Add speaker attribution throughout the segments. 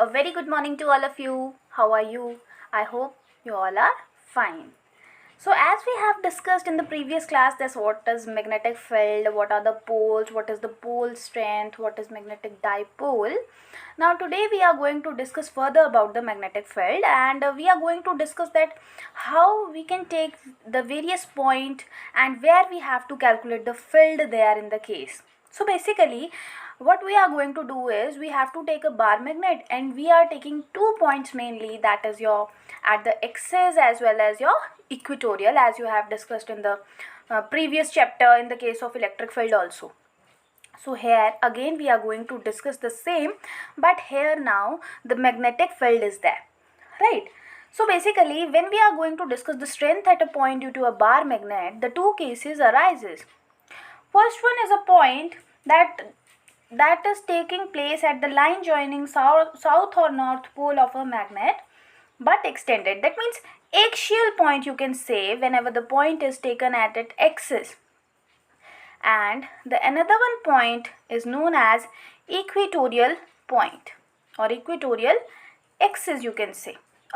Speaker 1: A very good morning to all of you. How are you? I hope you all are fine. So as we have discussed in the previous class, this what is magnetic field, what are the poles, what is the pole strength, what is magnetic dipole. Now today we are going to discuss further about the magnetic field, and we are going to discuss that how we can take the various point and where we have to calculate the field there in the case. So basically what we are going to do is we have to take a bar magnet, and we are taking 2 points mainly, that is your at the axis as well as your equatorial, as you have discussed in the previous chapter in the case of electric field also. So here again we are going to discuss the same, but here now the magnetic field is there, right? So basically when we are going to discuss the strength at a point due to a bar magnet, the two cases arises. First one is a point that is taking place at the line joining south or north pole of a magnet but extended. That means axial point you can say whenever the point is taken at its axis. And the another one point is known as equatorial point or equatorial axis you can say.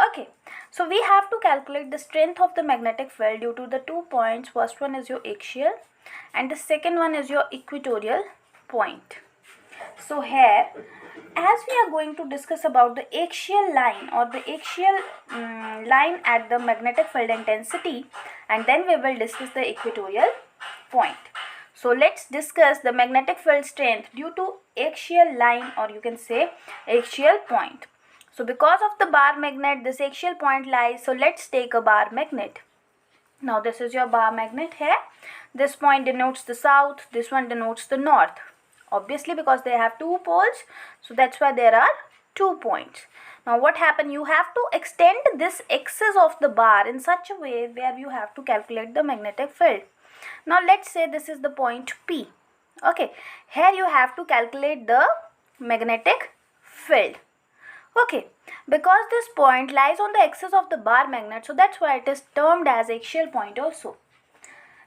Speaker 1: Okay, so we have to calculate the strength of the magnetic field due to the 2 points. First one is your axial and the second one is your equatorial point. So here as we are going to discuss about the axial line or the axial line at the magnetic field intensity, and then we will discuss the equatorial point. So let's discuss the magnetic field strength due to axial line or you can say axial point. So because of the bar magnet this axial point lies, so let's take a bar magnet. Now this is your bar magnet here. This point denotes the south, this one denotes the north. Obviously because they have 2 poles, so that's why there are 2 points. Now what happened, you have to extend this axis of the bar in such a way where you have to calculate the magnetic field. Now let's say this is the point P. Okay, here you have to calculate the magnetic field. Okay, because this point lies on the axis of the bar magnet, so that's why it is termed as axial point also.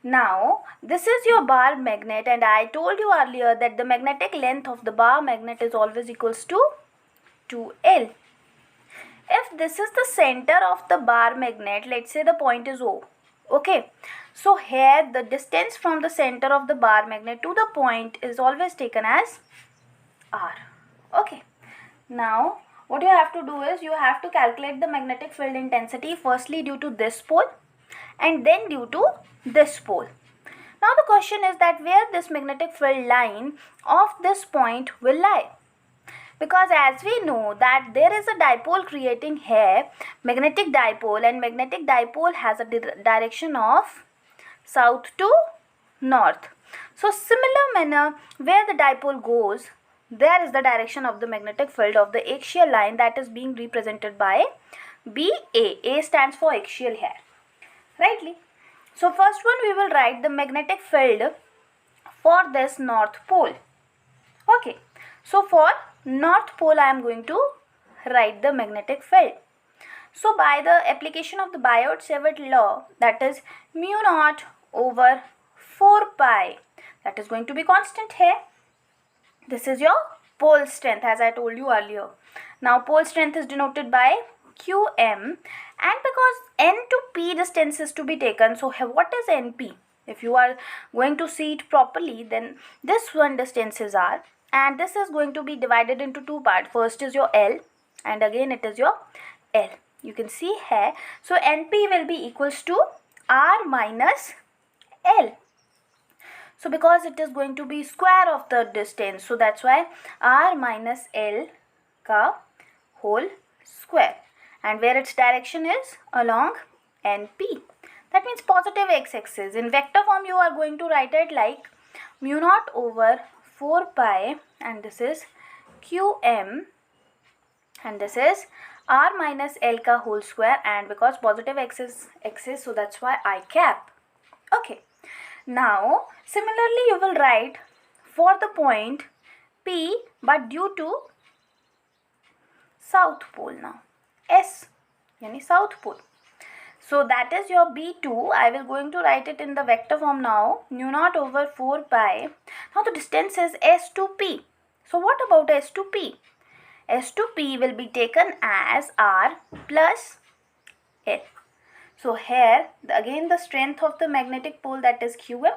Speaker 1: Now this is your bar magnet, and I told you earlier that the magnetic length of the bar magnet is always equals to 2L. If this is the center of the bar magnet, let's say the point is O. Okay, so here the distance from the center of the bar magnet to the point is always taken as R. Okay, now what you have to do is you have to calculate the magnetic field intensity firstly due to this pole and then due to this pole. Now the question is that where this magnetic field line of this point will lie, because as we know that there is a dipole creating here, magnetic dipole, and magnetic dipole has a direction of south to north. So similar manner where the dipole goes, there is the direction of the magnetic field of the axial line, that is being represented by BA. A stands for axial here, rightly. So first one we will write the magnetic field for this north pole. Okay, so for north pole I am going to write the magnetic field. So by the application of the Biot-Savart law, that is mu naught over 4 pi, that is going to be constant here. This is your pole strength as I told you earlier. Now pole strength is denoted by Qm, and because N to P distance is to be taken, so what is NP? If you are going to see it properly, then this one distance is R, and this is going to be divided into 2 parts. First is your L and again it is your L. You can see here. So NP will be equals to R minus L. So because it is going to be square of the distance, so that's why R minus L ka whole square, and where its direction is along NP. That means positive x-axis. In vector form you are going to write it like mu naught over 4 pi, and this is Qm, and this is R minus L ka whole square, and because positive axis, so that's why I cap. Okay. Now similarly you will write for the point P but due to south pole, now S yani south pole. So that is your B2. I will going to write it in the vector form now, mu naught over 4 pi. Now the distance is S to P. So what about S to P? S to P will be taken as R plus L. So here again the strength of the magnetic pole, that is Qm,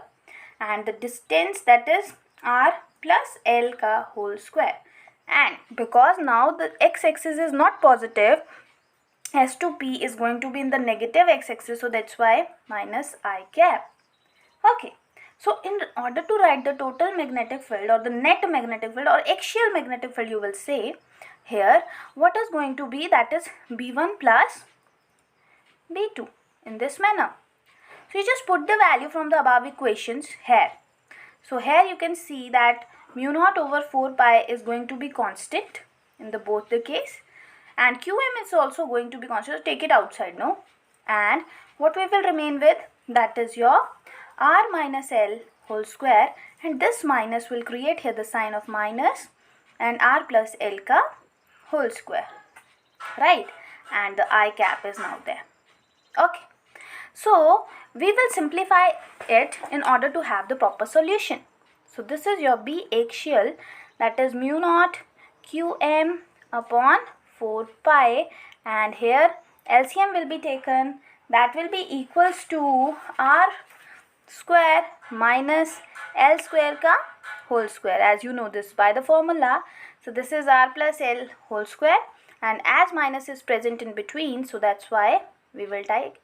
Speaker 1: and the distance, that is R plus L ka whole square. And because now the x-axis is not positive, S to P is going to be in the negative x-axis, so that's why minus I cap. Okay. So in order to write the total magnetic field or the net magnetic field or axial magnetic field, you will say here what is going to be, that is B1 plus B2 in this manner. So you just put the value from the above equations here. So here you can see that mu naught over 4 pi is going to be constant in the both the case, and Qm is also going to be constant. So take it outside, no? And what we will remain with, that is your R minus L whole square, and this minus will create here the sign of minus and R plus L ka whole square, right? And the I cap is now there. Okay. So we will simplify it in order to have the proper solution. So this is your B axial, that is mu naught Qm upon 4 pi, and here LCM will be taken, that will be equals to R square minus L square ka whole square, as you know this by the formula. So this is R plus L whole square, and as minus is present in between, so that's why we will take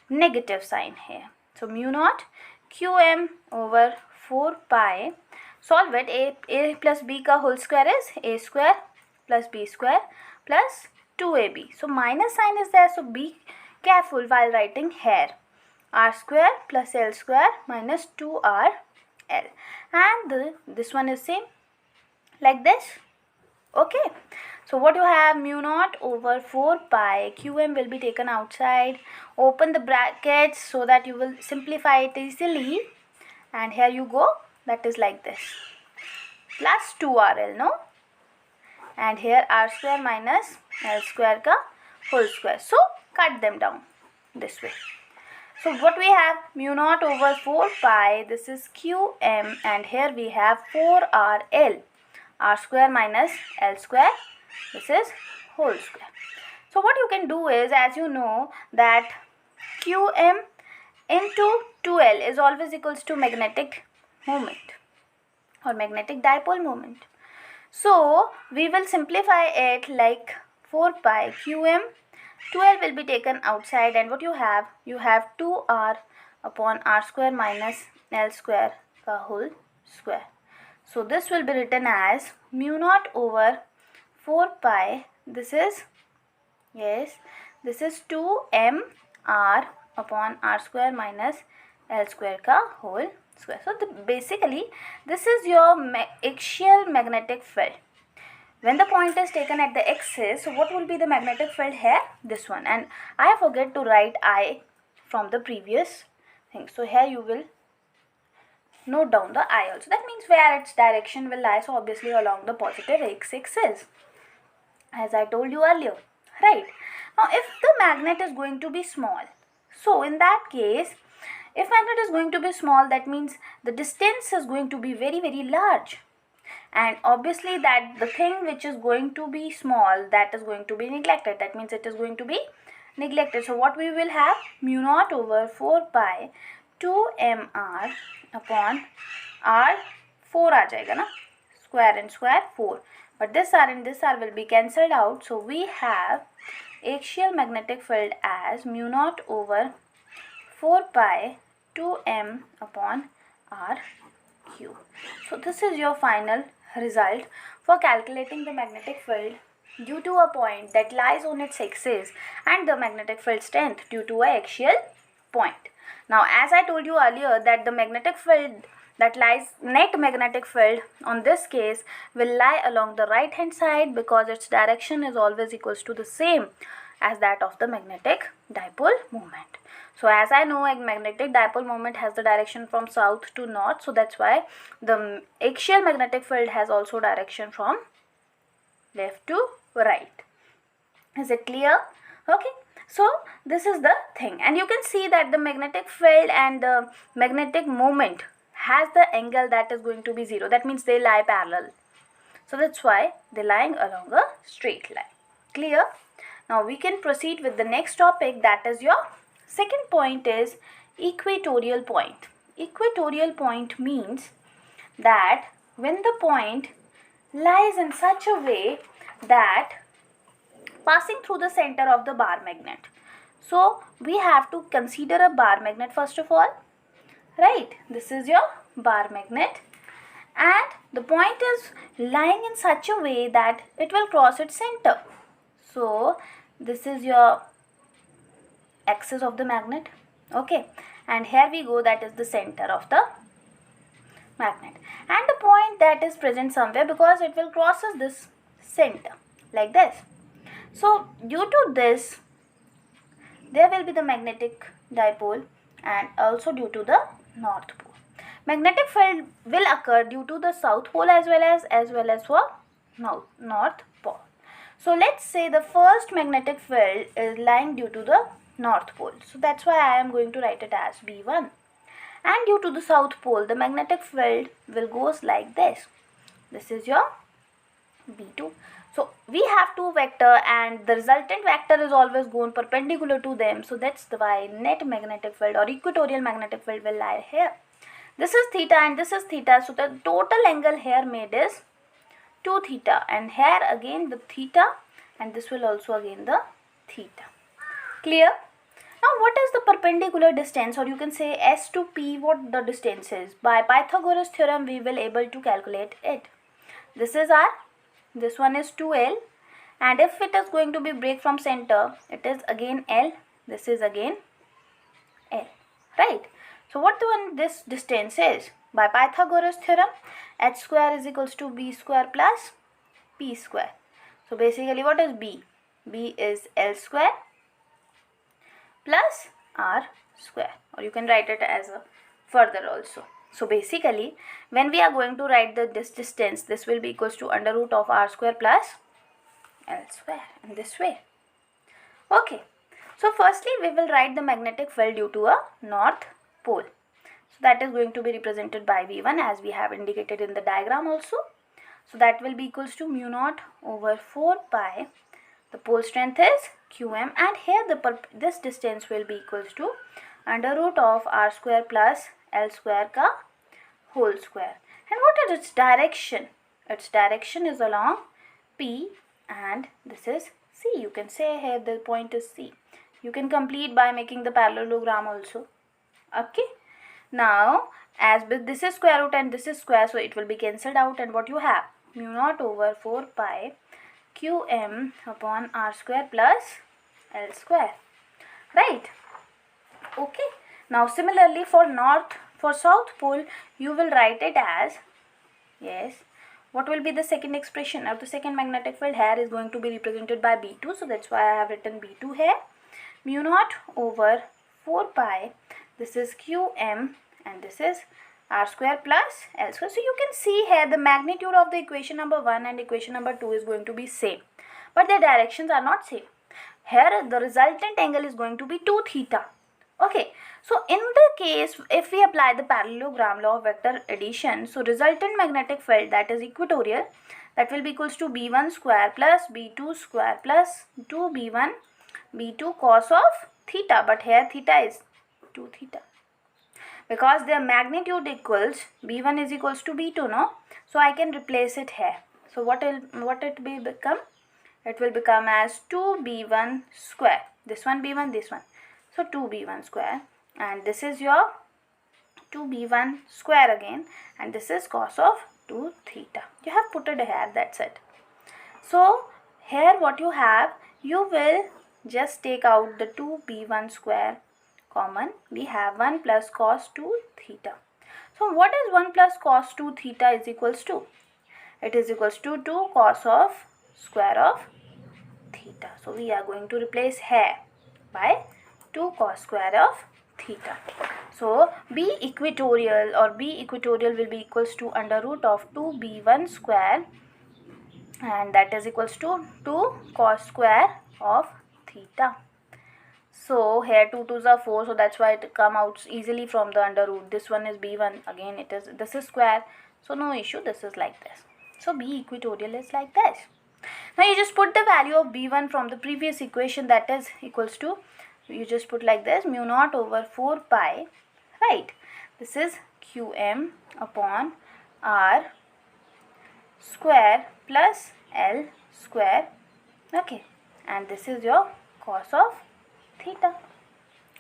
Speaker 1: negative sign here. So mu naught Qm over 4 pi, solve it, a plus b ka whole square is a square plus b square plus 2ab. So minus sign is there, so be careful while writing here. R square plus L square minus 2RL, and this one is same like this. Okay. So what you have, mu naught over 4 pi, Qm will be taken outside, open the brackets so that you will simplify it easily, and here you go, that is like this, plus 2RL, no? And here R square minus L square ka whole square. So cut them down this way. So what we have, mu naught over 4 pi, this is Qm, and here we have 4RL, R square minus L square, this is whole square. So what you can do is, as you know that Qm into 2L is always equals to magnetic moment or magnetic dipole moment. So we will simplify it like 4 pi Qm, 2L will be taken outside, and what you have 2R upon R square minus L square ka whole square. So this will be written as mu naught over 4 pi, this is 2mR upon R square minus L square ka whole square. So basically this is your axial magnetic field. When the point is taken at the axis, so what will be the magnetic field here? This one. And I forget to write I from the previous thing. So here you will note down the I also. That means where its direction will lie. So obviously along the positive x-axis, as I told you earlier, right? Now if the magnet is going to be small, so in that case, if magnet is going to be small, that means the distance is going to be very, very large. And obviously that the thing which is going to be small, that is going to be neglected. That means it is going to be neglected. So what we will have, mu naught over 4 pi 2mR upon R, 4 aa jayega na, square and square 4. But this R and this R will be cancelled out. So we have axial magnetic field as mu naught over 4 pi 2m upon R cube. So this is your final result for calculating the magnetic field due to a point that lies on its axis and the magnetic field strength due to a axial point. Now as I told you earlier that the magnetic field that lies, net magnetic field on this case will lie along the right hand side because its direction is always equals to the same as that of the magnetic dipole moment. So as I know, a magnetic dipole moment has the direction from south to north, so that's why the axial magnetic field has also direction from left to right. Is it clear? Okay. So this is the thing, and you can see that the magnetic field and the magnetic moment has the angle that is going to be 0. That means they lie parallel. So that's why they're lying along a straight line. Clear? Now we can proceed with the next topic, that is your second point is equatorial point. Equatorial point means that when the point lies in such a way that passing through the center of the bar magnet. So we have to consider a bar magnet first of all, right? This is your bar magnet and the point is lying in such a way that it will cross its center. So this is your axis of the magnet, okay, and here we go, that is the center of the magnet, and the point that is present somewhere because it will crosses this center like this. So due to this there will be the magnetic dipole and also due to the north pole. Magnetic field will occur due to the south pole as well as for north pole. So let's say the first magnetic field is lying due to the north pole. So that's why I am going to write it as B1. And due to the south pole, the magnetic field will goes like this. This is your B2. So we have two vector and the resultant vector is always going perpendicular to them. So that's why net magnetic field or equatorial magnetic field will lie here. This is theta and this is theta. So the total angle here made is 2 theta, and here again the theta, and this will also again the theta. Clear? Now what is the perpendicular distance, or you can say S to P, what the distance is? By Pythagoras theorem we will able to calculate it. This is R, this one is 2L, and if it is going to be break from center, it is again L, this is again L, right? So what the one this distance is? By Pythagoras theorem, h square is equals to b square plus p square. So basically what is b? B is L square plus R square, or you can write it as a further also. So basically when we are going to write this distance, this will be equals to under root of R square plus L square in this way. Okay, so firstly we will write the magnetic field due to a north pole. So that is going to be represented by V1 as we have indicated in the diagram also. So that will be equals to mu naught over 4 pi. The pole strength is Qm, and here this distance will be equals to under root of R square plus L square ka whole square. And what is its direction? Its direction is along P, and this is C. You can say here the point is C. You can complete by making the parallelogram also. Okay. Now as this is square root and this is square, so it will be cancelled out, and what you have? Mu naught over 4 pi Qm upon R square plus L square, right? Okay. Now similarly for south pole you will write it as, yes, what will be the second expression, or the second magnetic field here is going to be represented by B2. So that's why I have written B2 here. Mu naught over 4 pi, this is Qm and this is R square plus L square. So you can see here the magnitude of the equation number 1 and equation number 2 is going to be same, but their directions are not same. Here the resultant angle is going to be 2 theta. Okay, so in the case if we apply the parallelogram law of vector addition, so resultant magnetic field, that is equatorial, that will be equals to B1 square plus B2 square plus 2B1 B2 cos of theta, but here theta is 2 theta. Because their magnitude equals, B1 is equals to B2, no? So I can replace it here. So what it will become? It will become as 2B1 square. This one B1, this one. So 2B1 square, and this is your 2B1 square again, and this is cos of 2 theta. You have put it here, that's it. So here what you have, you will just take out the 2B1 square common. We have 1 plus cos 2 theta. So what is 1 plus cos 2 theta is equals to? It is equals to 2 cos of square of theta. So we are going to replace here by 2 cos square of theta. So B equatorial will be equals to under root of 2B1 square, and that is equals to 2 cos square of theta. So here 2 2s are 4, so that's why it come out easily from the under root. This one is B1, again this is square, so no issue, this is like this. So B equatorial is like this. Now you just put the value of B1 from the previous equation, that is equals to, you just put like this, mu naught over 4 pi, right? This is QM upon R square plus L square, okay, and this is your cos of theta,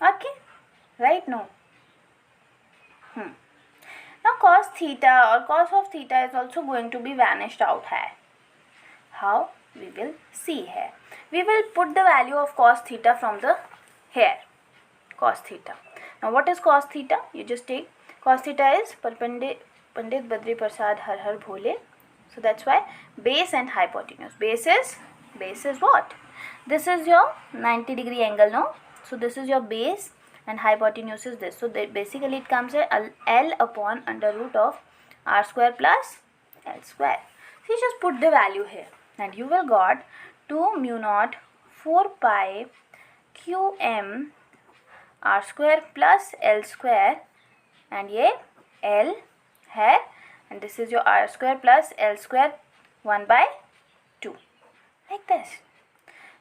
Speaker 1: okay, right? Now cos theta or cos of theta is also going to be vanished out here. How? We will see here. We will put the value of cos theta from the here, cos theta. Now what is cos theta? You just take cos theta is Pandit Badri Prasad Har Har Bhole. So that's why base and hypotenuse. Base is what? This is your 90-degree angle, no? So this is your base and hypotenuse is this. So basically it comes as L upon under root of R square plus L square. So you just put the value here and you will got 2 mu naught 4 pi QM R square plus L square, and ye L है, and this is your R square plus L square 1 by 2, like this.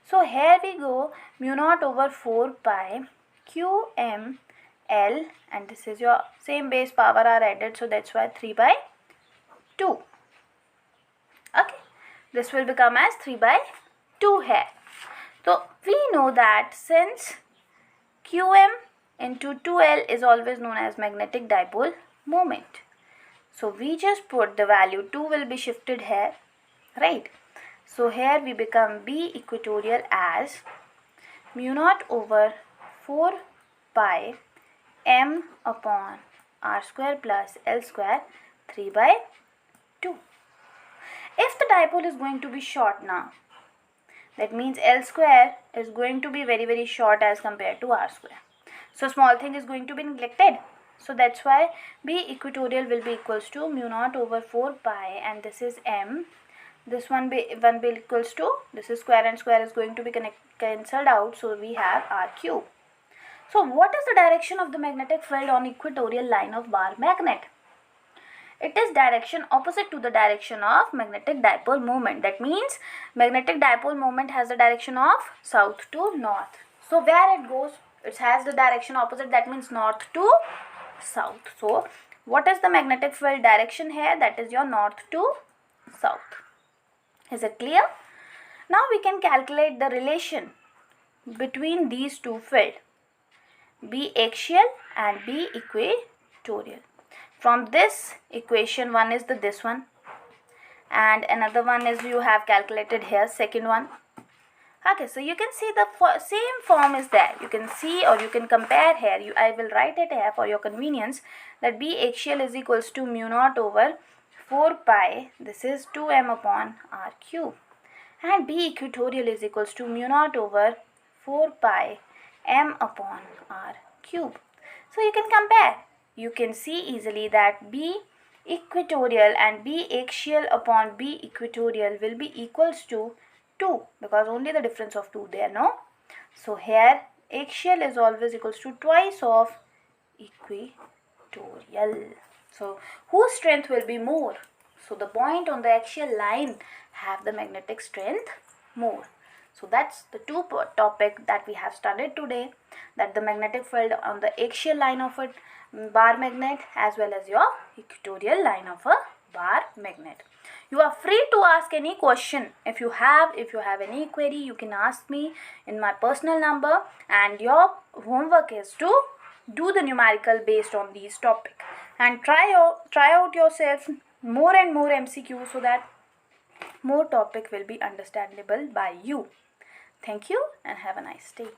Speaker 1: So here we go, mu naught over 4 pi QM L, and this is your same base power are added, so that's why 3 by 2. Okay, this will become as 3 by 2 here. So we know that since QM into 2L is always known as magnetic dipole moment, so we just put the value 2 will be shifted here, right? So here we become B equatorial as mu naught over 4 pi M upon R square plus L square 3 by 2. If the dipole is going to be short now, that means L square is going to be very short as compared to R square. So small thing is going to be neglected. So that's why B equatorial will be equals to mu naught over 4 pi, and this is M. This one be equals to, this is square and square is going to be cancelled out. So we have R cube. So what is the direction of the magnetic field on equatorial line of bar magnet? It is direction opposite to the direction of magnetic dipole moment. That means magnetic dipole moment has the direction of south to north. So where it goes, it has the direction opposite, that means north to south. So what is the magnetic field direction here? That is your north to south. Is it clear? Now we can calculate the relation between these two fields, B axial and B equatorial. From this equation, one is this one, and another one is you have calculated here, second one. Okay, so you can see the same form is there. You can see or you can compare here. I will write it here for your convenience, that B axial is equals to mu naught over 4 pi. This is 2m upon r cube. And B equatorial is equals to mu naught over 4 pi m upon r cube. So you can compare. You can see easily that B equatorial and B axial upon B equatorial will be equals to 2, because only the difference of 2 there, no? So here axial is always equals to twice of equatorial. So whose strength will be more? So the point on the axial line have the magnetic strength more. So that's the two topic that we have studied today, that the magnetic field on the axial line of a bar magnet as well as your equatorial line of a bar magnet. You are free to ask any question. If you have any query, you can ask me in my personal number, and your homework is to do the numerical based on these topics and try out yourself more and more MCQ, so that more topic will be understandable by you. Thank you and have a nice day.